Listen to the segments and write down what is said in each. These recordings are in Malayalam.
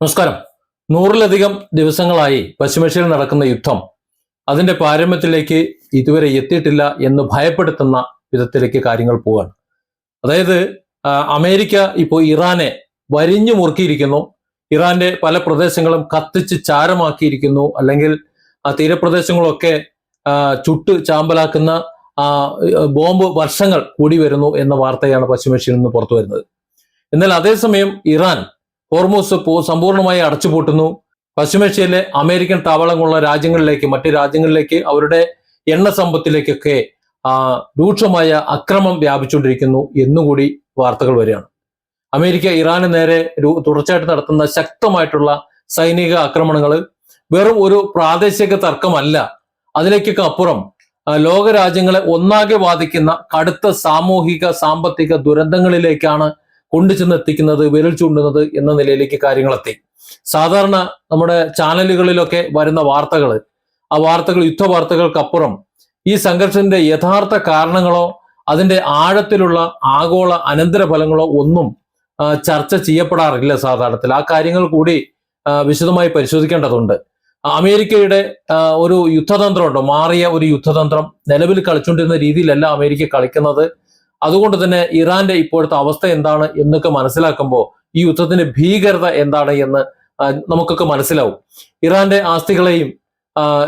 നമസ്കാരം. നൂറിലധികം ദിവസങ്ങളായി പശ്ചിമേഷ്യയിൽ നടക്കുന്ന യുദ്ധം അതിന്റെ പാരമ്യത്തിലേക്ക് ഇതുവരെ എത്തിയിട്ടില്ല എന്ന് ഭയപ്പെടുത്തുന്ന വിധത്തിലേക്ക് കാര്യങ്ങൾ പോവാണ്. അതായത് അമേരിക്ക ഇപ്പോൾ ഇറാനെ വരിഞ്ഞു മുറുക്കിയിരിക്കുന്നു. ഇറാന്റെ പല പ്രദേശങ്ങളും കത്തിച്ച് ചാരമാക്കിയിരിക്കുന്നു. അല്ലെങ്കിൽ ആ തീരപ്രദേശങ്ങളൊക്കെ ചുട്ട് ചാമ്പലാക്കുന്ന ബോംബ് വർഷങ്ങൾ കൂടി വരുന്നു എന്ന വാർത്തയാണ് പശ്ചിമേഷ്യയിൽ നിന്ന് പുറത്തു വരുന്നത്. എന്നാൽ അതേസമയം ഇറാൻ ഹോർമൂസ് സമ്പൂർണ്ണമായി അടച്ചുപൂട്ടുന്നു. പശ്ചിമേഷ്യയിലെ അമേരിക്കൻ താവളങ്ങളുള്ള രാജ്യങ്ങളിലേക്ക്, മറ്റ് രാജ്യങ്ങളിലേക്ക്, അവരുടെ എണ്ണ സമ്പത്തിലേക്കൊക്കെ രൂക്ഷമായ അക്രമം വ്യാപിച്ചുകൊണ്ടിരിക്കുന്നു എന്നുകൂടി വാർത്തകൾ വരികയാണ്. അമേരിക്ക ഇറാന് നേരെ തുടർച്ചയായിട്ട് നടത്തുന്ന ശക്തമായിട്ടുള്ള സൈനിക ആക്രമണങ്ങൾ വെറും ഒരു പ്രാദേശിക തർക്കമല്ല, അതിലേക്കൊക്കെ അപ്പുറം ലോകരാജ്യങ്ങളെ ഒന്നാകെ ബാധിക്കുന്ന കടുത്ത സാമൂഹിക സാമ്പത്തിക ദുരന്തങ്ങളിലേക്കാണ് കൊണ്ടുചെന്ന് എത്തിക്കുന്നത്, വിരൽ ചൂണ്ടുന്നത് എന്ന നിലയിലേക്ക് കാര്യങ്ങളെത്തി. സാധാരണ നമ്മുടെ ചാനലുകളിലൊക്കെ വരുന്ന വാർത്തകൾ, ആ വാർത്തകൾ യുദ്ധവാർത്തകൾക്കപ്പുറം ഈ സംഘർഷത്തിന്റെ യഥാർത്ഥ കാരണങ്ങളോ അതിന്റെ ആഴത്തിലുള്ള ആഗോള അനന്തരഫലങ്ങളോ ഒന്നും ചർച്ച ചെയ്യപ്പെടാറില്ല സാധാരണത്തിൽ. ആ കാര്യങ്ങൾ കൂടി വിശദമായി പരിശോധിക്കേണ്ടതുണ്ട്. അമേരിക്കയുടെ ഒരു യുദ്ധതന്ത്രമുണ്ടോ, മാറിയ ഒരു യുദ്ധതന്ത്രം നിലവിൽ കളിച്ചുകൊണ്ടിരുന്ന രീതിയിലല്ല അമേരിക്ക കളിക്കുന്നത്. അതുകൊണ്ട് തന്നെ ഇറാന്റെ ഇപ്പോഴത്തെ അവസ്ഥ എന്താണ് എന്നൊക്കെ മനസ്സിലാക്കുമ്പോൾ ഈ യുദ്ധത്തിന്റെ ഭീകരത എന്താണ് എന്ന് നമുക്കൊക്കെ മനസ്സിലാവും. ഇറാന്റെ ആസ്തികളെയും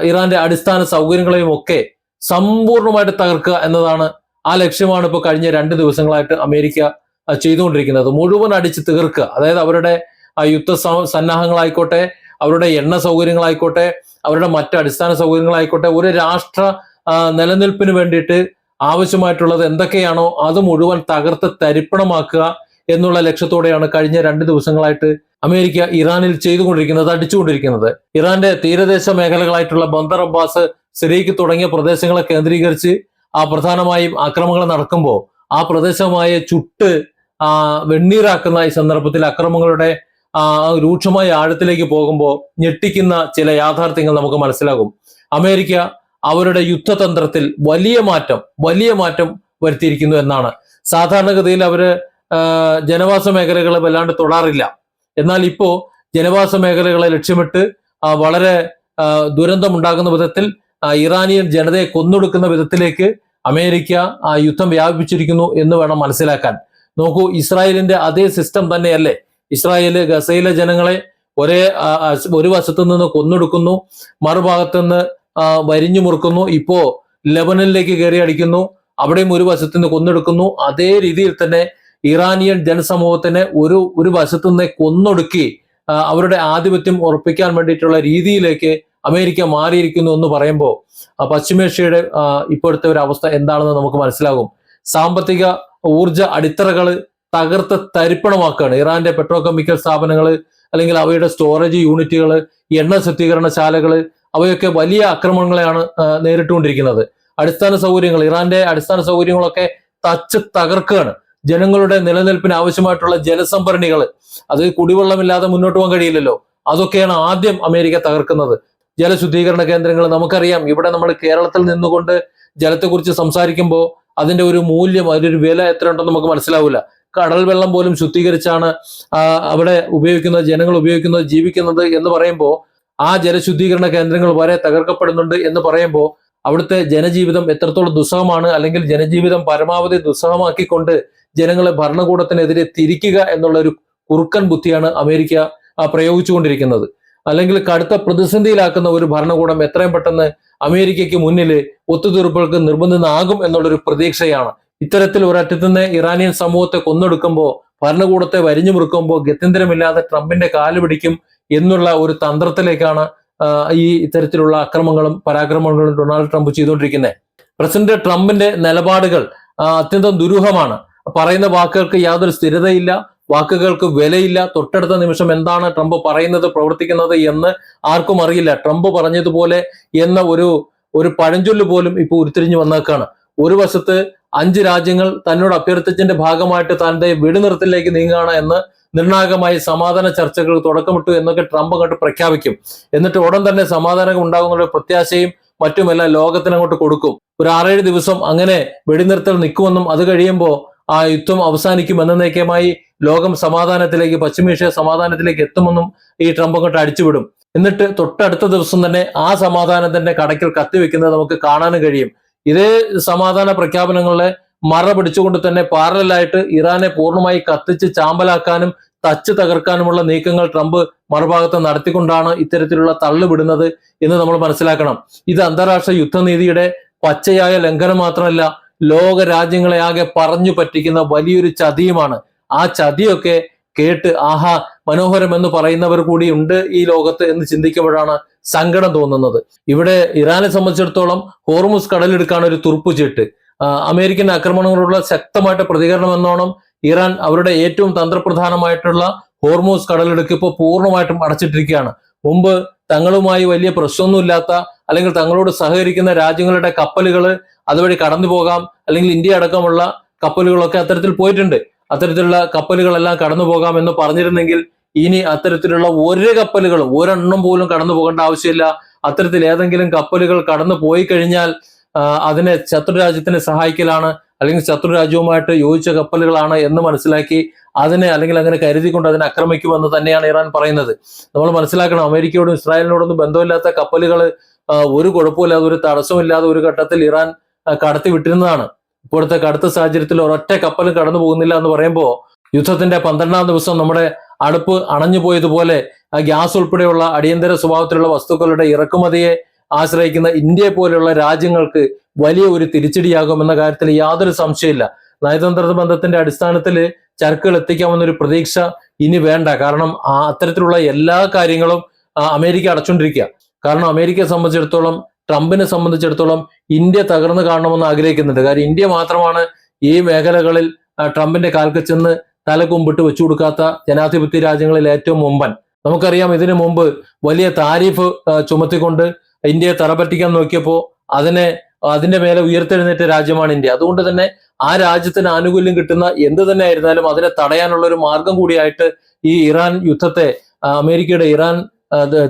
ഇറാന്റെ അടിസ്ഥാന സൗകര്യങ്ങളെയും ഒക്കെ സമ്പൂർണ്ണമായിട്ട് തകർക്കുക എന്നതാണ് ആ ലക്ഷ്യമാണ് ഇപ്പോൾ കഴിഞ്ഞ 2 ദിവസങ്ങളായിട്ട് അമേരിക്ക ചെയ്തുകൊണ്ടിരിക്കുന്നത്. മുഴുവൻ അടിച്ച് തീർക്കുക. അതായത് അവരുടെ യുദ്ധ സന്നാഹങ്ങളായിക്കോട്ടെ, അവരുടെ എണ്ണ സൗകര്യങ്ങളായിക്കോട്ടെ, അവരുടെ മറ്റ് അടിസ്ഥാന സൗകര്യങ്ങളായിക്കോട്ടെ, ഒരു രാഷ്ട്ര നിലനിൽപ്പിന് വേണ്ടിയിട്ട് ആവശ്യമായിട്ടുള്ളത് എന്തൊക്കെയാണോ അത് മുഴുവൻ തകർത്ത് തരിപ്പണമാക്കുക എന്നുള്ള ലക്ഷ്യത്തോടെയാണ് കഴിഞ്ഞ 2 ദിവസങ്ങളായിട്ട് അമേരിക്ക ഇറാനിൽ ചെയ്തുകൊണ്ടിരിക്കുന്നത്, അടിച്ചുകൊണ്ടിരിക്കുന്നത്. ഇറാന്റെ തീരദേശ മേഖലകളായിട്ടുള്ള ബന്ദർ അബ്ബാസ്, സിറിയക്ക് തുടങ്ങിയ പ്രദേശങ്ങളെ കേന്ദ്രീകരിച്ച് പ്രധാനമായും ആക്രമണങ്ങൾ നടക്കുമ്പോൾ ആ പ്രദേശമായ ചുട്ട് വെണ്ണീറാക്കുന്ന ഈ സന്ദർഭത്തിൽ അക്രമങ്ങളുടെ രൂക്ഷമായ ആഴത്തിലേക്ക് പോകുമ്പോൾ ഞെട്ടിക്കുന്ന ചില യാഥാർത്ഥ്യങ്ങൾ നമുക്ക് മനസ്സിലാകും. അമേരിക്ക അവരുടെ യുദ്ധതന്ത്രത്തിൽ വലിയ മാറ്റം വരുത്തിയിരിക്കുന്നു എന്നാണ്. സാധാരണഗതിയിൽ അവര് ജനവാസ മേഖലകളെ വല്ലാണ്ട് തൊടാറില്ല. എന്നാൽ ഇപ്പോ ജനവാസ മേഖലകളെ ലക്ഷ്യമിട്ട് വളരെ ദുരന്തമുണ്ടാകുന്ന വിധത്തിൽ ഇറാനിയൻ ജനതയെ കൊന്നൊടുക്കുന്ന വിധത്തിലേക്ക് അമേരിക്ക യുദ്ധം വ്യാപിപ്പിച്ചിരിക്കുന്നു എന്ന് വേണം മനസ്സിലാക്കാൻ. നോക്കൂ, ഇസ്രായേലിന്റെ അതേ സിസ്റ്റം തന്നെയല്ലേ. ഇസ്രായേല് ഗസയിലെ ജനങ്ങളെ ഒരു വശത്തു നിന്ന് കൊന്നൊടുക്കുന്നു, മറുഭാഗത്തു നിന്ന് വരിഞ്ഞു മുറുക്കുന്നു. ഇപ്പോ ലെബനനിലേക്ക് കയറി അടിക്കുന്നു, അവിടെയും ഒരു വശത്തു നിന്ന് കൊന്നെടുക്കുന്നു. അതേ രീതിയിൽ തന്നെ ഇറാനിയൻ ജനസമൂഹത്തിനെ ഒരു വശത്തു നിന്ന് കൊന്നൊടുക്കി അവരുടെ ആധിപത്യം ഉറപ്പിക്കാൻ വേണ്ടിയിട്ടുള്ള രീതിയിലേക്ക് അമേരിക്ക മാറിയിരിക്കുന്നു എന്ന് പറയുമ്പോൾ പശ്ചിമേഷ്യയുടെ ഇപ്പോഴത്തെ ഒരു അവസ്ഥ എന്താണെന്ന് നമുക്ക് മനസ്സിലാകും. സാമ്പത്തിക ഊർജ അടിത്തറകൾ തകർത്ത് തരിപ്പണമാക്കുകയാണ്. ഇറാന്റെ പെട്രോ കെമിക്കൽ സ്ഥാപനങ്ങൾ, അല്ലെങ്കിൽ അവയുടെ സ്റ്റോറേജ് യൂണിറ്റുകൾ, എണ്ണ ശുദ്ധീകരണശാലകൾ, അവയൊക്കെ വലിയ ആക്രമണങ്ങളെയാണ് നേരിട്ടുകൊണ്ടിരിക്കുന്നത്. അടിസ്ഥാന സൗകര്യങ്ങൾ, ഇറാന്റെ അടിസ്ഥാന സൗകര്യങ്ങളൊക്കെ തകർക്കുകയാണ്. ജനങ്ങളുടെ നിലനിൽപ്പിന് ആവശ്യമായിട്ടുള്ള ജലസംഭരണികൾ, അത് കുടിവെള്ളമില്ലാതെ മുന്നോട്ട് പോകാൻ കഴിയില്ലല്ലോ, അതൊക്കെയാണ് ആദ്യം അമേരിക്ക തകർക്കുന്നത്. ജലശുദ്ധീകരണ കേന്ദ്രങ്ങൾ, നമുക്കറിയാം ഇവിടെ നമ്മൾ കേരളത്തിൽ നിന്നുകൊണ്ട് ജലത്തെക്കുറിച്ച് സംസാരിക്കുമ്പോൾ അതിന്റെ ഒരു മൂല്യം, അതിന്റെ വില എത്ര ഉണ്ടെന്ന് നമുക്ക് മനസ്സിലാവില്ല. കടൽ വെള്ളം പോലും ശുദ്ധീകരിച്ചാണ് അവിടെ ജനങ്ങൾ ഉപയോഗിക്കുന്നത്, ജീവിക്കുന്നത് എന്ന് പറയുമ്പോൾ ആ ജലശുദ്ധീകരണ കേന്ദ്രങ്ങൾ വരെ തകർക്കപ്പെടുന്നുണ്ട് എന്ന് പറയുമ്പോൾ അവിടുത്തെ ജനജീവിതം എത്രത്തോളം ദുസ്സഹമാണ്, അല്ലെങ്കിൽ ജനജീവിതം പരമാവധി ദുസ്സഹമാക്കിക്കൊണ്ട് ജനങ്ങളെ ഭരണകൂടത്തിനെതിരെ തിരിക്കുക എന്നുള്ള ഒരു കുറുക്കൻ ബുദ്ധിയാണ് അമേരിക്ക പ്രയോഗിച്ചുകൊണ്ടിരിക്കുന്നത്. അല്ലെങ്കിൽ കടുത്ത പ്രതിസന്ധിയിലാക്കുന്ന ഒരു ഭരണകൂടം എത്രയും പെട്ടെന്ന് അമേരിക്കയ്ക്ക് മുന്നിൽ ഒത്തുതീർപ്പുകൾക്ക് നിർബന്ധിതനാകും എന്നുള്ളൊരു പ്രതീക്ഷയാണ്. ഇത്തരത്തിൽ ഒരറ്റത്തു നിന്ന് ഇറാനിയൻ സമൂഹത്തെ കൊന്നൊടുക്കുമ്പോൾ, ഭരണകൂടത്തെ വരിഞ്ഞു മുറുക്കുമ്പോൾ ഗത്യന്തരമില്ലാതെ ട്രംപിന്റെ കാല് പിടിക്കും എന്നുള്ള ഒരു തന്ത്രത്തിലേക്കാണ് ഈ ഇത്തരത്തിലുള്ള അക്രമങ്ങളും പരാക്രമണങ്ങളും ഡൊണാൾഡ് ട്രംപ് ചെയ്തുകൊണ്ടിരിക്കുന്നത്. പ്രസിഡന്റ് ട്രംപിന്റെ നിലപാടുകൾ അത്യന്തം ദുരൂഹമാണ്. പറയുന്ന വാക്കുകൾക്ക് യാതൊരു സ്ഥിരതയില്ല, വാക്കുകൾക്ക് വിലയില്ല. തൊട്ടടുത്ത നിമിഷം എന്താണ് ട്രംപ് പറയുന്നത്, പ്രവർത്തിക്കുന്നത് എന്ന് ആർക്കും അറിയില്ല. ട്രംപ് പറഞ്ഞതുപോലെ എന്ന ഒരു പഴഞ്ചൊല്ല് പോലും ഇപ്പോൾ ഉരുത്തിരിഞ്ഞു വന്നേക്കാണ്. ഒരു വശത്ത് 5 രാജ്യങ്ങൾ തന്നോട് അഭ്യർത്ഥിച്ചതിന്റെ ഭാഗമായിട്ട് തന്റെ വെടിനിർത്തലിലേക്ക് നീങ്ങുകയാണ് എന്ന് നിർണായകമായി സമാധാന ചർച്ചകൾ തുടക്കമിട്ടു എന്നൊക്കെ ട്രംപ് അങ്ങോട്ട് പ്രഖ്യാപിക്കും. എന്നിട്ട് ഉടൻ തന്നെ സമാധാനം ഉണ്ടാകുന്ന പ്രത്യാശയും മറ്റുമെല്ലാം ലോകത്തിന് അങ്ങോട്ട് കൊടുക്കും. ഒരു 6-7 ദിവസം അങ്ങനെ വെടിനിർത്തൽ നിൽക്കുമെന്നും അത് കഴിയുമ്പോൾ ആ യുദ്ധം അവസാനിക്കും, എന്നേക്കുമായി ലോകം സമാധാനത്തിലേക്ക്, പശ്ചിമേഷ്യ സമാധാനത്തിലേക്ക് എത്തുമെന്നും ഈ ട്രംപ് അങ്ങോട്ട് അടിച്ചുവിടും. എന്നിട്ട് തൊട്ടടുത്ത ദിവസം തന്നെ ആ സമാധാനം തന്നെ കടയ്ക്കൽ കത്തിവെക്കുന്നത് നമുക്ക് കാണാനും കഴിയും. ഇതേ സമാധാന പ്രഖ്യാപനങ്ങളെ മറ പിടിച്ചുകൊണ്ട് തന്നെ പാരലായിട്ട് ഇറാനെ പൂർണ്ണമായി കത്തിച്ച് ചാമ്പലാക്കാനും തച്ച് തകർക്കാനുമുള്ള നീക്കങ്ങൾ ട്രംപ് മറുഭാഗത്ത് നടത്തിക്കൊണ്ടാണ് ഇത്തരത്തിലുള്ള തള്ളുവിടുന്നത് എന്ന് നമ്മൾ മനസ്സിലാക്കണം. ഇത് അന്താരാഷ്ട്ര യുദ്ധനീതിയുടെ പച്ചയായ ലംഘനം മാത്രമല്ല, ലോക രാജ്യങ്ങളെ ആകെ പറഞ്ഞു പറ്റിക്കുന്ന വലിയൊരു ചതിയുമാണ്. ആ ചതിയൊക്കെ കേട്ട് ആഹാ മനോഹരം എന്ന് പറയുന്നവർ കൂടി ഉണ്ട് ഈ ലോകത്ത് എന്ന് ചിന്തിക്കുമ്പോഴാണ് സങ്കടം തോന്നുന്നത്. ഇവിടെ ഇറാനെ സംബന്ധിച്ചിടത്തോളം ഹോർമുസ് കടലിടുക്കാണ് ഒരു തുറുപ്പുചീട്ട്. അമേരിക്കൻ ആക്രമണങ്ങളോടുള്ള ശക്തമായിട്ട് പ്രതികരണം എന്നോണം ഇറാൻ അവരുടെ ഏറ്റവും തന്ത്രപ്രധാനമായിട്ടുള്ള ഹോർമൂസ് കടലിടുക്ക് ഇപ്പോൾ പൂർണ്ണമായിട്ടും അടച്ചിട്ടിരിക്കുകയാണ്. മുമ്പ് തങ്ങളുമായി വലിയ പ്രശ്നമൊന്നുമില്ലാത്ത അല്ലെങ്കിൽ തങ്ങളോട് സഹകരിക്കുന്ന രാജ്യങ്ങളുടെ കപ്പലുകൾ അതുവഴി കടന്നു പോകാം, അല്ലെങ്കിൽ ഇന്ത്യ അടക്കമുള്ള കപ്പലുകളൊക്കെ അത്തരത്തിൽ പോയിട്ടുണ്ട്. അത്തരത്തിലുള്ള കപ്പലുകളെല്ലാം കടന്നു പോകാം എന്ന് പറഞ്ഞിരുന്നെങ്കിൽ ഇനി അത്തരത്തിലുള്ള ഒരു കപ്പലുകളും ഒരെണ്ണം പോലും കടന്നു പോകേണ്ട ആവശ്യമില്ല. അത്തരത്തിൽ ഏതെങ്കിലും കപ്പലുകൾ കടന്നു പോയി കഴിഞ്ഞാൽ അതിനെ ശത്രുരാജ്യത്തിനെ സഹായിക്കലാണ്, അല്ലെങ്കിൽ ശത്രുരാജ്യവുമായിട്ട് യോജിച്ച കപ്പലുകളാണ് എന്ന് മനസ്സിലാക്കി അതിനെ, അല്ലെങ്കിൽ അങ്ങനെ കരുതിക്കൊണ്ട് അതിനെ ആക്രമിക്കുമെന്ന് തന്നെയാണ് ഇറാൻ പറയുന്നത്. നമ്മൾ മനസ്സിലാക്കണം, അമേരിക്കയോടും ഇസ്രായേലിനോടൊന്നും ബന്ധമില്ലാത്ത കപ്പലുകൾ ഒരു കുഴപ്പമില്ലാതെ, ഒരു തടസ്സമില്ലാതെ ഒരു ഘട്ടത്തിൽ ഇറാൻ കടത്തി വിട്ടിരുന്നതാണ്. ഇപ്പോഴത്തെ കടുത്ത സാഹചര്യത്തിൽ ഒരൊറ്റ കപ്പലും കടന്നു പോകുന്നില്ല എന്ന് പറയുമ്പോൾ യുദ്ധത്തിന്റെ 12ാം ദിവസം നമ്മുടെ അടുപ്പ് അണഞ്ഞു പോയതുപോലെ ഗ്യാസ് ഉൾപ്പെടെയുള്ള അടിയന്തര സ്വഭാവത്തിലുള്ള വസ്തുക്കളുടെ ഇറക്കുമതിയെ ആശ്രയിക്കുന്ന ഇന്ത്യയെ പോലെയുള്ള രാജ്യങ്ങൾക്ക് വലിയ ഒരു തിരിച്ചടിയാകുമെന്ന കാര്യത്തിൽ യാതൊരു സംശയമില്ല. നയതന്ത്ര ബന്ധത്തിന്റെ അടിസ്ഥാനത്തിൽ ചരക്കുകൾ എത്തിക്കാമെന്നൊരു പ്രതീക്ഷ ഇനി വേണ്ട. കാരണം അത്തരത്തിലുള്ള എല്ലാ കാര്യങ്ങളും അമേരിക്ക അടച്ചുകൊണ്ടിരിക്കുക. കാരണം അമേരിക്കയെ സംബന്ധിച്ചിടത്തോളം, ട്രംപിനെ സംബന്ധിച്ചിടത്തോളം ഇന്ത്യ തകർന്നു കാണണമെന്ന് ആഗ്രഹിക്കുന്നുണ്ട്. കാര്യം ഇന്ത്യ മാത്രമാണ് ഈ മേഖലകളിൽ ട്രംപിന്റെ കാൽക്ക് ചെന്ന് തലകുമ്പിട്ട് വെച്ചു കൊടുക്കാത്ത ജനാധിപത്യ രാജ്യങ്ങളിൽ ഏറ്റവും മുമ്പൻ. നമുക്കറിയാം, ഇതിനു മുമ്പ് വലിയ താരിഫ് ചുമത്തിക്കൊണ്ട് ഇന്ത്യയെ തറപറ്റിക്കാൻ നോക്കിയപ്പോൾ അതിന്റെ മേലെ ഉയർത്തെഴുന്നേറ്റ രാജ്യമാണ് ഇന്ത്യ. അതുകൊണ്ട് തന്നെ ആ രാജ്യത്തിന് ആനുകൂല്യം കിട്ടുന്ന എന്ത് തന്നെ ആയിരുന്നാലും അതിനെ തടയാനുള്ള ഒരു മാർഗം കൂടിയായിട്ട് ഈ ഇറാൻ യുദ്ധത്തെ, അമേരിക്കയുടെ ഇറാൻ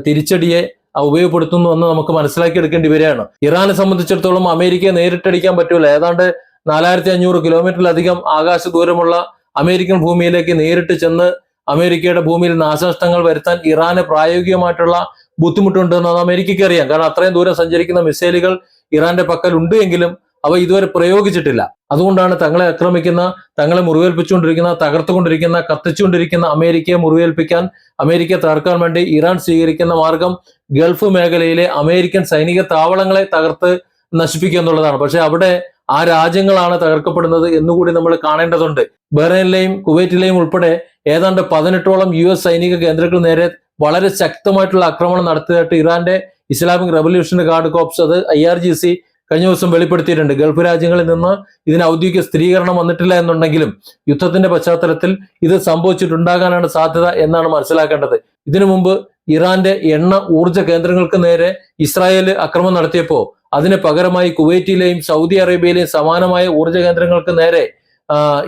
തിരിച്ചടിയെ ഉപയോഗപ്പെടുത്തുന്നു എന്ന് നമുക്ക് മനസ്സിലാക്കിയെടുക്കേണ്ടി വരികയാണ്. ഇറാനെ സംബന്ധിച്ചിടത്തോളം അമേരിക്കയെ നേരിട്ടടിക്കാൻ പറ്റൂല. ഏതാണ്ട് 4500 കിലോമീറ്ററിലധികം ആകാശ ദൂരമുള്ള അമേരിക്കൻ ഭൂമിയിലേക്ക് നേരിട്ട് ചെന്ന് അമേരിക്കയുടെ ഭൂമിയിൽ നാശനഷ്ടങ്ങൾ വരുത്താൻ ഇറാന് പ്രായോഗികമായിട്ടുള്ള ബുദ്ധിമുട്ടുണ്ട് എന്നാണ് അമേരിക്കയ്ക്ക് അറിയാം. കാരണം അത്രയും ദൂരം സഞ്ചരിക്കുന്ന മിസൈലുകൾ ഇറാന്റെ പക്കൽ ഉണ്ട് എങ്കിലും അവ ഇതുവരെ പ്രയോഗിച്ചിട്ടില്ല. അതുകൊണ്ടാണ് തങ്ങളെ ആക്രമിക്കുന്ന, തങ്ങളെ മുറിവേൽപ്പിച്ചുകൊണ്ടിരിക്കുന്ന, തകർത്തുകൊണ്ടിരിക്കുന്ന, കത്തിച്ചുകൊണ്ടിരിക്കുന്ന അമേരിക്കയെ മുറിവേൽപ്പിക്കാൻ, അമേരിക്കയെ തകർക്കാൻ വേണ്ടി ഇറാൻ സ്വീകരിക്കുന്ന മാർഗം ഗൾഫ് മേഖലയിലെ അമേരിക്കൻ സൈനിക താവളങ്ങളെ തകർത്ത് നശിപ്പിക്കുക എന്നുള്ളതാണ്. പക്ഷെ അവിടെ ആ രാജ്യങ്ങളാണ് തകർക്കപ്പെടുന്നത് എന്നുകൂടി നമ്മൾ കാണേണ്ടതുണ്ട്. ബഹ്റൈനിലെയും കുവൈറ്റിലെയും ഉൾപ്പെടെ ഏതാണ്ട് 18ഓളം US സൈനിക കേന്ദ്രങ്ങൾക്ക് നേരെ വളരെ ശക്തമായിട്ടുള്ള ആക്രമണം നടത്തിയതായിട്ട് ഇറാന്റെ ഇസ്ലാമിക് റവല്യൂഷണറി ഗാർഡ് കോർപ്സ്, അത് IRGC കഴിഞ്ഞ ദിവസം വെളിപ്പെടുത്തിയിട്ടുണ്ട്. ഗൾഫ് രാജ്യങ്ങളിൽ നിന്ന് ഇതിന് ഔദ്യോഗിക സ്ഥിരീകരണം വന്നിട്ടില്ല എന്നുണ്ടെങ്കിലും യുദ്ധത്തിന്റെ പശ്ചാത്തലത്തിൽ ഇത് സംഭവിച്ചിട്ടുണ്ടാകാനാണ് സാധ്യത എന്നാണ് മനസ്സിലാക്കേണ്ടത്. ഇതിനു മുമ്പ് ഇറാന്റെ എണ്ണ ഊർജ്ജ കേന്ദ്രങ്ങൾക്ക് നേരെ ഇസ്രായേൽ ആക്രമണം നടത്തിയപ്പോൾ അതിന് പകരമായി കുവൈറ്റിലെയും സൗദി അറേബ്യയിലെയും സമാനമായ ഊർജ്ജ കേന്ദ്രങ്ങൾക്ക് നേരെ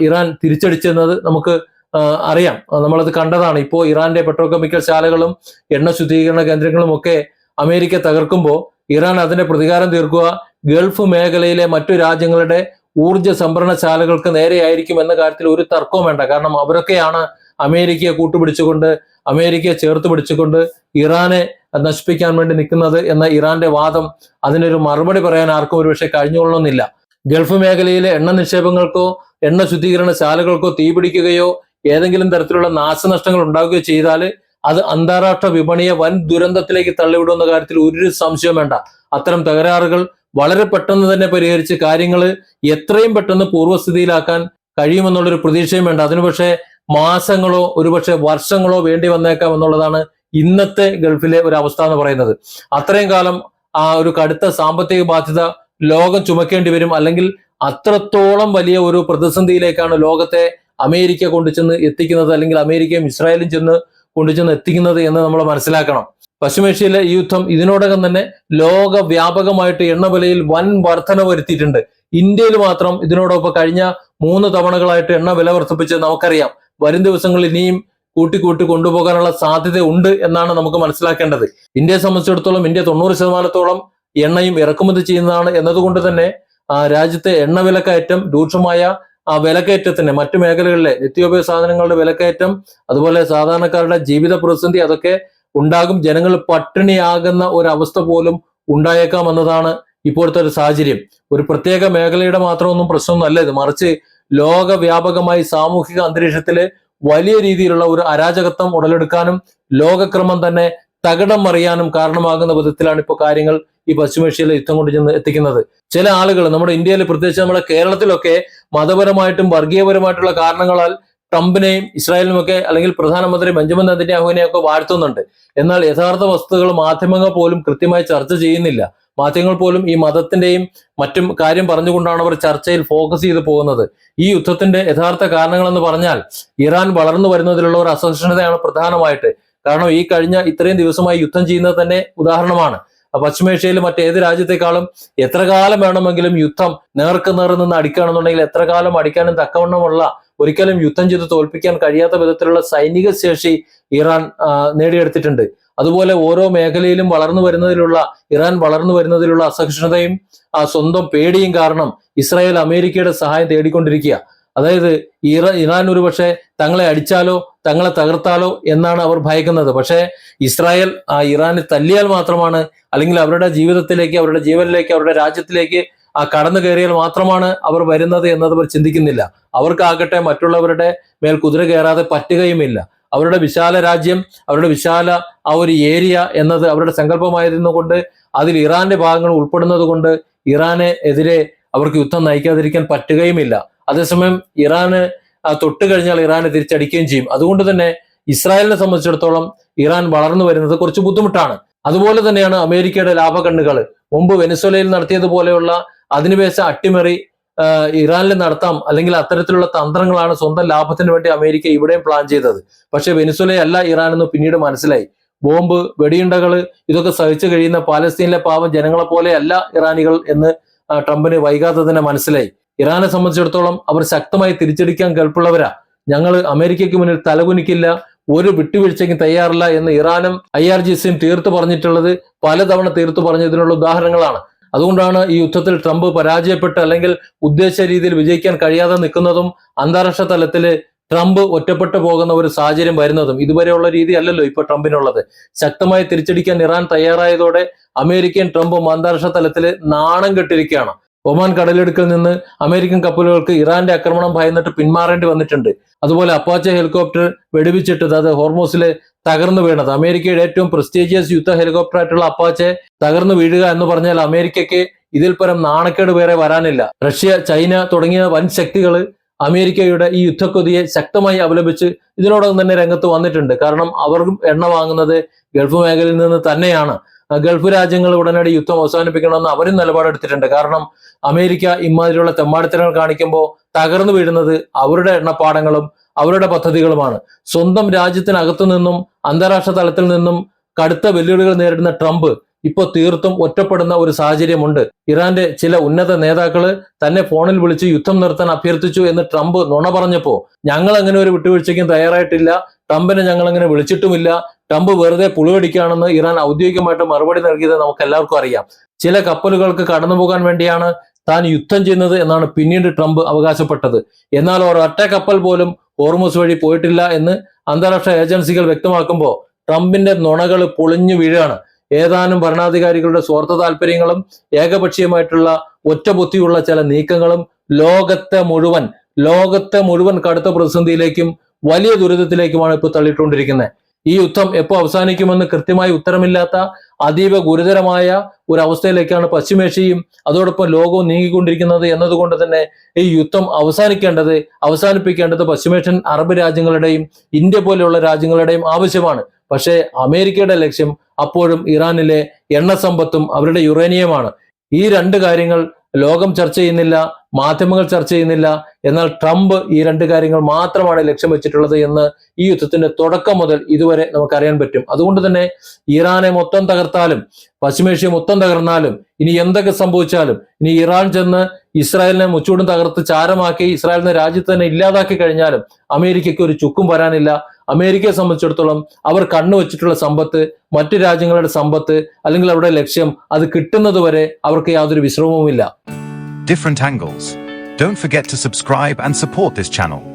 ഇറാൻ തിരിച്ചടിച്ചെന്നത് നമുക്ക് അറിയാം. നമ്മളത് കണ്ടതാണ്. ഇപ്പോൾ ഇറാന്റെ പെട്രോകെമിക്കൽ ശാലകളും എണ്ണ ശുദ്ധീകരണ കേന്ദ്രങ്ങളും ഒക്കെ അമേരിക്ക തകർക്കുമ്പോൾ ഇറാൻ അതിന്റെ പ്രതികാരം തീർക്കുക ഗൾഫ് മേഖലയിലെ മറ്റു രാജ്യങ്ങളുടെ ഊർജ്ജ സംഭരണശാലകൾക്ക് നേരെയായിരിക്കും എന്ന കാര്യത്തിൽ ഒരു തർക്കവും വേണ്ട. കാരണം അവരൊക്കെയാണ് അമേരിക്കയെ കൂട്ടുപിടിച്ചുകൊണ്ട്, അമേരിക്കയെ ചേർത്ത് പിടിച്ചുകൊണ്ട് ഇറാനെ നശിപ്പിക്കാൻ വേണ്ടി നിൽക്കുന്നത് എന്ന ഇറാന്റെ വാദം, അതിനൊരു മറുപടി പറയാൻ ആർക്കും ഒരുപക്ഷെ കഴിഞ്ഞുകൊള്ളണമെന്നില്ല. ഗൾഫ് മേഖലയിലെ എണ്ണ നിക്ഷേപങ്ങൾക്കോ എണ്ണ ശുദ്ധീകരണ ശാലകൾക്കോ തീപിടിക്കുകയോ ഏതെങ്കിലും തരത്തിലുള്ള നാശനഷ്ടങ്ങൾ ഉണ്ടാവുകയോ ചെയ്താൽ അത് അന്താരാഷ്ട്ര വിപണിയെ വൻ ദുരന്തത്തിലേക്ക് തള്ളിവിടുന്ന കാര്യത്തിൽ ഒരു സംശയം വേണ്ട. അത്തരം തകരാറുകൾ വളരെ പെട്ടെന്ന് തന്നെ പരിഹരിച്ച് കാര്യങ്ങൾ എത്രയും പെട്ടെന്ന് പൂർവ്വസ്ഥിതിയിലാക്കാൻ കഴിയുമെന്നുള്ളൊരു പ്രതീക്ഷയും വേണ്ട. അതിനു പക്ഷേ മാസങ്ങളോ ഒരുപക്ഷെ വർഷങ്ങളോ വേണ്ടി വന്നേക്കാം എന്നുള്ളതാണ് ഇന്നത്തെ ഗൾഫിലെ ഒരു അവസ്ഥ എന്ന് പറയുന്നത്. അത്രയും കാലം ആ ഒരു കടുത്ത സാമ്പത്തിക ബാധ്യത ലോകം ചുമക്കേണ്ടി വരും. അല്ലെങ്കിൽ അത്രത്തോളം വലിയ ഒരു പ്രതിസന്ധിയിലേക്കാണ് ലോകത്തെ അമേരിക്ക കൊണ്ടുചെന്ന് എത്തിക്കുന്നത്, അല്ലെങ്കിൽ അമേരിക്കയും ഇസ്രായേലും കൊണ്ടുചെന്ന് എത്തിക്കുന്നത് എന്ന് നമ്മൾ മനസ്സിലാക്കണം. പശ്ചിമേഷ്യയിലെ ഈ യുദ്ധം ഇതിനോടകം തന്നെ ലോകവ്യാപകമായിട്ട് എണ്ണവിലയിൽ വൻ വർധന വരുത്തിയിട്ടുണ്ട്. ഇന്ത്യയിൽ മാത്രം ഇതിനോടൊപ്പം കഴിഞ്ഞ 3 തവണകളായിട്ട് എണ്ണ വില വർദ്ധിപ്പിച്ച് നമുക്കറിയാം. വരും ദിവസങ്ങളിൽ ഇനിയും കൂട്ടി കൊണ്ടുപോകാനുള്ള സാധ്യത ഉണ്ട് എന്നാണ് നമുക്ക് മനസ്സിലാക്കേണ്ടത്. ഇന്ത്യയെ സംബന്ധിച്ചിടത്തോളം ഇന്ത്യ 90% എണ്ണയും ഇറക്കുമതി ചെയ്യുന്നതാണ് എന്നതുകൊണ്ട് തന്നെ രാജ്യത്തെ എണ്ണവില കയറ്റം രൂക്ഷമായ ആ വിലക്കയറ്റത്തിന് മറ്റു മേഖലകളിലെ നിത്യോപയോഗ സാധനങ്ങളുടെ വിലക്കയറ്റം, അതുപോലെ സാധാരണക്കാരുടെ ജീവിത പ്രതിസന്ധി അതൊക്കെ ഉണ്ടാകും. ജനങ്ങൾ പട്ടിണിയാകുന്ന ഒരവസ്ഥ പോലും ഉണ്ടായേക്കാം എന്നതാണ് ഇപ്പോഴത്തെ ഒരു സാഹചര്യം. ഒരു പ്രത്യേക മേഖലയുടെ മാത്രമൊന്നും പ്രശ്നമൊന്നുമല്ല ഇത്, മറിച്ച് ലോകവ്യാപകമായി സാമൂഹിക അന്തരീക്ഷത്തില് വലിയ രീതിയിലുള്ള ഒരു അരാജകത്വം ഉടലെടുക്കാനും ലോകക്രമം തന്നെ തകിടം മറിയാനും കാരണമാകുന്ന വിധത്തിലാണ് ഇപ്പോൾ കാര്യങ്ങൾ ഈ പശ്ചിമേഷ്യയിലെ യുദ്ധം കൊണ്ട് ചെന്ന് എത്തിക്കുന്നത്. ചില ആളുകൾ നമ്മുടെ ഇന്ത്യയിൽ, പ്രത്യേകിച്ച് നമ്മുടെ കേരളത്തിലൊക്കെ മതപരമായിട്ടും വർഗീയപരമായിട്ടുള്ള കാരണങ്ങളാൽ ട്രംപിനെയും ഇസ്രായേലിനുമൊക്കെ അല്ലെങ്കിൽ പ്രധാനമന്ത്രി ബെഞ്ചമിൻ നെതന്യാഹുവിനെയൊക്കെ വാഴ്ത്തുന്നുണ്ട്. എന്നാൽ യഥാർത്ഥ വസ്തുതകൾ മാധ്യമങ്ങൾ പോലും കൃത്യമായി ചർച്ച ചെയ്യുന്നില്ല. മാധ്യമങ്ങൾ പോലും ഈ മതത്തിന്റെയും മറ്റും കാര്യം പറഞ്ഞുകൊണ്ടാണ് അവർ ചർച്ചയിൽ ഫോക്കസ് ചെയ്ത് പോകുന്നത്. ഈ യുദ്ധത്തിന്റെ യഥാർത്ഥ കാരണങ്ങൾ എന്ന് പറഞ്ഞാൽ ഇറാൻ വളർന്നു വരുന്നതിലുള്ള ഒരു അസഹിഷ്ണുതയാണ് പ്രധാനമായിട്ട്. കാരണം ഈ കഴിഞ്ഞ ഇത്രയും ദിവസമായി യുദ്ധം ചെയ്യുന്നത് തന്നെ ഉദാഹരണമാണ്. പശ്ചിമേഷ്യയിൽ മറ്റേത് രാജ്യത്തെക്കാളും എത്ര കാലം വേണമെങ്കിലും യുദ്ധം നേർക്ക് നേർ നിന്ന് അടിക്കുകയാണെന്നുണ്ടെങ്കിൽ എത്ര കാലം അടിക്കാനും തക്കവണ്ണമുള്ള, ഒരിക്കലും യുദ്ധം ചെയ്ത് തോൽപ്പിക്കാൻ കഴിയാത്ത വിധത്തിലുള്ള സൈനിക ശേഷി ഇറാൻ നേടിയെടുത്തിട്ടുണ്ട്. അതുപോലെ ഓരോ മേഖലയിലും ഇറാൻ വളർന്നു വരുന്നതിലുള്ള അസഹിഷ്ണുതയും സ്വന്തം പേടിയും കാരണം ഇസ്രായേൽ അമേരിക്കയുടെ സഹായം തേടിക്കൊണ്ടിരിക്കുക. അതായത് ഇറാൻ ഒരുപക്ഷെ തങ്ങളെ അടിച്ചാലോ തങ്ങളെ തകർത്താലോ എന്നാണ് അവർ ഭയക്കുന്നത്. പക്ഷേ ഇസ്രായേൽ ഇറാനെ തല്ലിയാൽ മാത്രമാണ്, അല്ലെങ്കിൽ അവരുടെ ജീവിതത്തിലേക്ക്, അവരുടെ ജീവനിലേക്ക്, അവരുടെ രാജ്യത്തിലേക്ക് കടന്നു കയറിയാൽ മാത്രമാണ് അവർ വരുന്നത് എന്നത് അവർ ചിന്തിക്കുന്നില്ല. അവർക്കാകട്ടെ മറ്റുള്ളവരുടെ മേൽ കുതിര കയറാതെ പറ്റുകയുമില്ല. അവരുടെ വിശാല രാജ്യം, അവരുടെ വിശാല ഒരു ഏരിയ എന്നത് അവരുടെ സങ്കല്പമായിരുന്നുകൊണ്ട് അതിൽ ഇറാന്റെ ഭാഗങ്ങൾ ഉൾപ്പെടുന്നത് കൊണ്ട് ഇറാനെ എതിരെ അവർക്ക് യുദ്ധം നയിക്കാതിരിക്കാൻ പറ്റുകയുമില്ല. അതേസമയം ഇറാന് തൊട്ട് കഴിഞ്ഞാൽ ഇറാനെ തിരിച്ചടിക്കുകയും ചെയ്യും. അതുകൊണ്ട് തന്നെ ഇസ്രായേലിനെ സംബന്ധിച്ചിടത്തോളം ഇറാൻ വളർന്നു വരുന്നത് കുറച്ച് ബുദ്ധിമുട്ടാണ്. അതുപോലെ തന്നെയാണ് അമേരിക്കയുടെ ലാഭക്കണ്ണുകൾ. മുമ്പ് വെനസ്വേലയിൽ നടത്തിയതുപോലെയുള്ള അധിനിവേശ അട്ടിമറി ഇറാനിൽ നടത്താം, അല്ലെങ്കിൽ അത്തരത്തിലുള്ള തന്ത്രങ്ങളാണ് സ്വന്തം ലാഭത്തിന് വേണ്ടി അമേരിക്ക ഇവിടെയും പ്ലാൻ ചെയ്തത്. പക്ഷെ വെനസ്വേലയല്ല ഇറാൻ എന്ന് പിന്നീട് മനസ്സിലായി. ബോംബ്, വെടിയുണ്ടകൾ ഇതൊക്കെ സഹിച്ചു കഴിയുന്ന പാലസ്തീനിലെ പാവം ജനങ്ങളെ പോലെയല്ല ഇറാനികൾ എന്ന് ട്രംപിന് വൈകാതെ തന്നെ മനസ്സിലായി. ഇറാനെ സംബന്ധിച്ചിടത്തോളം അവർ ശക്തമായി തിരിച്ചടിക്കാൻ കെൽപ്പുള്ളവരാ. ഞങ്ങൾ അമേരിക്കയ്ക്ക് മുന്നിൽ തലകുനിക്കില്ല, ഒരു വിട്ടുവീഴ്ചയ്ക്കും തയ്യാറില്ല എന്ന് ഇറാനും IRGCയും തീർത്തു പറഞ്ഞിട്ടുള്ളത്, പലതവണ തീർത്തു പറഞ്ഞതിനുള്ള ഉദാഹരണങ്ങളാണ്. അതുകൊണ്ടാണ് ഈ യുദ്ധത്തിൽ ട്രംപ് പരാജയപ്പെട്ട് അല്ലെങ്കിൽ ഉദ്ദേശിച്ച രീതിയിൽ വിജയിക്കാൻ കഴിയാതെ നിൽക്കുന്നതും അന്താരാഷ്ട്ര തലത്തില് ട്രംപ് ഒറ്റപ്പെട്ടു പോകുന്ന ഒരു സാഹചര്യം വരുന്നതും. ഇതുവരെയുള്ള രീതി അല്ലല്ലോ ഇപ്പൊ ട്രംപിനുള്ളത്. ശക്തമായി തിരിച്ചടിക്കാൻ ഇറാൻ തയ്യാറായതോടെ അമേരിക്കൻ ട്രംപും അന്താരാഷ്ട്ര തലത്തില് നാണം കെട്ടിരിക്കുകയാണ്. ഒമാൻ കടലിടുക്കിൽ നിന്ന് അമേരിക്കൻ കപ്പലുകൾക്ക് ഇറാന്റെ ആക്രമണം ഭയന്നിട്ട് പിന്മാറേണ്ടി വന്നിട്ടുണ്ട്. അതുപോലെ അപ്പാച്ചെ ഹെലികോപ്റ്റർ വെടിവെച്ചിട്ടത് അത് ഹോർമോസിലെ തകർന്നു വീണത്. അമേരിക്കയുടെ ഏറ്റവും പ്രസ്റ്റീജിയസ് യുദ്ധ ഹെലികോപ്റ്റർ ആയിട്ടുള്ള അപ്പാച്ചെ തകർന്നു വീഴുക എന്ന് പറഞ്ഞാൽ അമേരിക്കയ്ക്ക് ഇതിൽ പരം നാണക്കേട് വേറെ വരാനില്ല. റഷ്യ, ചൈന തുടങ്ങിയ വൻ ശക്തികൾ അമേരിക്കയുടെ ഈ യുദ്ധക്കൊതിയെ ശക്തമായി അപലപിച്ച് ഇതിനോടകം തന്നെ രംഗത്ത് വന്നിട്ടുണ്ട്. കാരണം അവർക്കും എണ്ണ വാങ്ങുന്നത് ഗൾഫ് മേഖലയിൽ നിന്ന് തന്നെയാണ്. ഗൾഫ് രാജ്യങ്ങൾ ഉടനടി യുദ്ധം അവസാനിപ്പിക്കണമെന്ന് അവരും നിലപാടെടുത്തിട്ടുണ്ട്. കാരണം അമേരിക്ക ഇമാതിരിയുള്ള തെമ്മാടിത്തരങ്ങൾ കാണിക്കുമ്പോൾ തകർന്നു വീഴുന്നത് അവരുടെ എണ്ണപ്പാടങ്ങളും അവരുടെ പദ്ധതികളുമാണ്. സ്വന്തം രാജ്യത്തിനകത്തു നിന്നും അന്താരാഷ്ട്ര തലത്തിൽ നിന്നും കടുത്ത വെല്ലുവിളികൾ നേരിടുന്ന ട്രംപ് ഇപ്പോൾ തീർത്തും ഒറ്റപ്പെടുന്ന ഒരു സാഹചര്യമുണ്ട്. ഇറാന്റെ ചില ഉന്നത നേതാക്കള് തന്നെ ഫോണിൽ വിളിച്ച് യുദ്ധം നിർത്താൻ അഭ്യർത്ഥിച്ചു എന്ന് ട്രംപ് നുണ പറഞ്ഞപ്പോ ഞങ്ങൾ അങ്ങനെ ഒരു വിട്ടുവീഴ്ചയ്ക്കും തയ്യാറായിട്ടില്ല, ട്രംപിനെ ഞങ്ങൾ അങ്ങനെ വിളിച്ചിട്ടുമില്ല, ട്രംപ് വെറുതെ പുളിവടിക്കുകയാണെന്ന് ഇറാൻ ഔദ്യോഗികമായിട്ട് മറുപടി നൽകിയത് നമുക്ക് എല്ലാവർക്കും അറിയാം. ചില കപ്പലുകൾക്ക് കടന്നു പോകാൻ വേണ്ടിയാണ് താൻ യുദ്ധം ചെയ്യുന്നത് എന്നാണ് പിന്നീട് ട്രംപ് അവകാശപ്പെട്ടത്. എന്നാൽ ഒരൊറ്റ കപ്പൽ പോലും ഹോർമുസ് വഴി പോയിട്ടില്ല എന്ന് അന്താരാഷ്ട്ര ഏജൻസികൾ വ്യക്തമാക്കുമ്പോൾ ട്രംപിന്റെ നുണകൾ പൊളിഞ്ഞു വീഴുകയാണ്. ഏതാനും ഭരണാധികാരികളുടെ സ്വാർത്ഥ താല്പര്യങ്ങളും ഏകപക്ഷീയമായിട്ടുള്ള ഒറ്റബുദ്ധിയുള്ള ചില നീക്കങ്ങളും ലോകത്തെ മുഴുവൻ കടുത്ത പ്രതിസന്ധിയിലേക്കും വലിയ ദുരിതത്തിലേക്കുമാണ് ഇപ്പോൾ തള്ളിയിട്ടുകൊണ്ടിരിക്കുന്നത്. ഈ യുദ്ധം എപ്പോൾ അവസാനിക്കുമെന്ന് കൃത്യമായി ഉത്തരമില്ലാത്ത അതീവ ഗുരുതരമായ ഒരു അവസ്ഥയിലേക്കാണ് പശ്ചിമേഷ്യയും അതോടൊപ്പം ലോകവും നീങ്ങിക്കൊണ്ടിരിക്കുന്നത് എന്നതുകൊണ്ട് തന്നെ ഈ യുദ്ധം അവസാനിപ്പിക്കേണ്ടത് പശ്ചിമേഷ്യൻ അറബ് രാജ്യങ്ങളുടെയും ഇന്ത്യ പോലെയുള്ള രാജ്യങ്ങളുടെയും ആവശ്യമാണ്. പക്ഷേ അമേരിക്കയുടെ ലക്ഷ്യം അപ്പോഴും ഇറാനിലെ എണ്ണ സമ്പത്തും അവരുടെ യുറേനിയമാണ്. ഈ രണ്ട് കാര്യങ്ങൾ ലോകം ചർച്ച ചെയ്യുന്നില്ല, മാധ്യമങ്ങൾ ചർച്ച ചെയ്യുന്നില്ല. എന്നാൽ ട്രംപ് ഈ രണ്ട് കാര്യങ്ങൾ മാത്രമാണ് ലക്ഷ്യം വെച്ചിട്ടുള്ളത് എന്ന് ഈ യുദ്ധത്തിന്റെ തുടക്കം മുതൽ ഇതുവരെ നമുക്കറിയാൻ പറ്റും. അതുകൊണ്ട് തന്നെ ഇറാനെ മൊത്തം തകർത്താലും പശ്ചിമേഷ്യ മൊത്തം തകർന്നാലും ഇനി എന്തൊക്കെ സംഭവിച്ചാലും ഇനി ഇറാൻ ചെന്ന് ഇസ്രായേലിനെ മുച്ചൂടും തകർത്ത് ചാരമാക്കി ഇസ്രായേലിനെ രാജ്യത്ത് തന്നെ ഇല്ലാതാക്കി കഴിഞ്ഞാലും അമേരിക്കയ്ക്ക് ഒരു ചുക്കും വരാനില്ല. അമേരിക്കയെ സംബന്ധിച്ചിടത്തോളം അവർ കണ്ണുവച്ചിട്ടുള്ള സമ്പത്ത്, മറ്റു രാജ്യങ്ങളുടെ സമ്പത്ത് അല്ലെങ്കിൽ അവരുടെ ലക്ഷ്യം അത് കിട്ടുന്നത് വരെ അവർക്ക് യാതൊരു വിശ്രമവുമില്ല. Different angles, Don't forget to subscribe and support this channel.